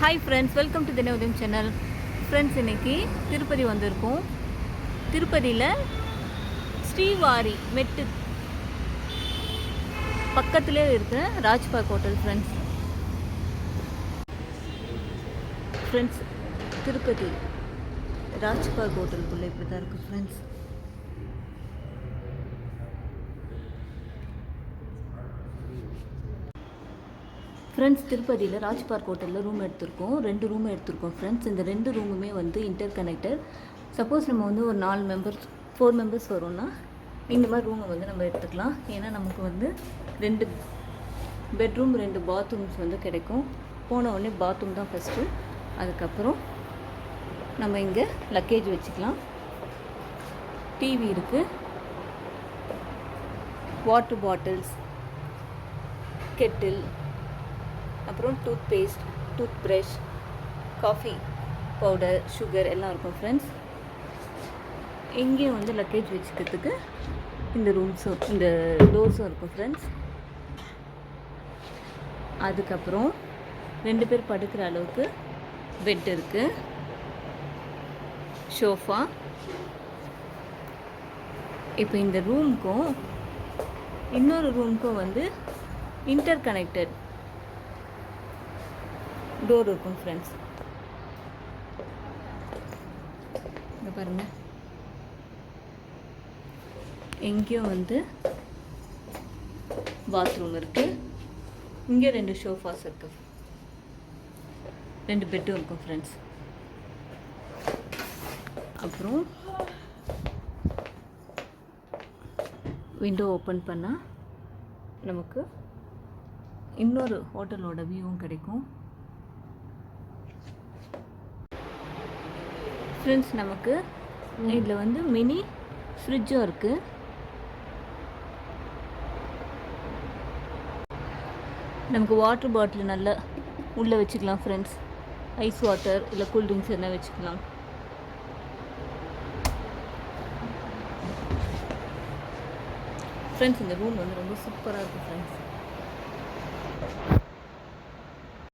Hi friends, welcome to Dinodayam channel. Friends, இன்றைக்கி திருப்பதி வந்திருக்கோம். திருப்பதியில் ஸ்ரீவாரி மெட்டு பக்கத்துலேயே இருக்கிற ராஜ்பாக் ஹோட்டல். ஃப்ரெண்ட்ஸ் திருப்பதி ராஜ்பாக் ஹோட்டலுக்குள்ளே இப்படி தான் இருக்குது ஃப்ரெண்ட்ஸ். ஃப்ரெண்ட்ஸ், திருப்பதியில் ராஜ்பாக் ஹோட்டலில் ரூம் எடுத்திருக்கோம். 2 ரூம் எடுத்திருக்கோம் ஃப்ரெண்ட்ஸ். இந்த 2 ரூமுமே வந்து இன்டர் கனெக்டட். சப்போஸ் நம்ம வந்து ஒரு 4 மெம்பர்ஸ் வரோம்னா இந்த மாதிரி ரூமை வந்து நம்ம எடுத்துக்கலாம். ஏன்னா நமக்கு வந்து 2 பெட்ரூம் 2 பாத்ரூம்ஸ் வந்து கிடைக்கும். போன உடனே பாத்ரூம் தான் ஃபஸ்ட்டு, அதுக்கப்புறம் நம்ம இங்கே லக்கேஜ் வச்சுக்கலாம். டிவி இருக்குது, வாட்டர் பாட்டில்ஸ், கெட்டில், அப்புறம் toothpaste, toothbrush, coffee powder, sugar எல்லாம் இருக்கும் ஃப்ரெண்ட்ஸ். இங்கேயும் வந்து லக்கேஜ் வச்சுக்கிறதுக்கு இந்த ரூம்ஸும் இந்த டோர்ஸும் இருக்கும் ஃப்ரெண்ட்ஸ். அதுக்கப்புறம் 2 பேர் படுக்கிற அளவுக்கு பெட் இருக்குது, ஷோஃபா. இப்போ இந்த ரூமுக்கும் இன்னொரு ரூமுக்கும் வந்து இன்டர் கனெக்டட் டோர் இருக்கும் ஃப்ரெண்ட்ஸ். இங்கே பாருங்கள், எங்கேயும் வந்து பாத்ரூம் இருக்குது. இங்கே 2 ஷோஃபாஸ் இருக்குது, 2 பெட்டும் இருக்கும் ஃப்ரெண்ட்ஸ். அப்புறம் விண்டோ ஓப்பன் பண்ணால் நமக்கு இன்னொரு ஹோட்டலோட வியூவும் கிடைக்கும் ஃப்ரெண்ட்ஸ். நமக்கு இதில் வந்து மினி ஃப்ரிட்ஜும் இருக்குது. நமக்கு வாட்டர் பாட்டில் நல்லா உள்ளே வச்சுக்கலாம் ஃப்ரெண்ட்ஸ். ஐஸ் வாட்டர் இல்லை கூல்ட்ரிங்க்ஸ் என்ன வச்சுக்கலாம். ஃப்ரெண்ட்ஸ், இந்த ரூம் வந்து ரொம்ப சூப்பராக இருக்குது ஃப்ரெண்ட்ஸ்.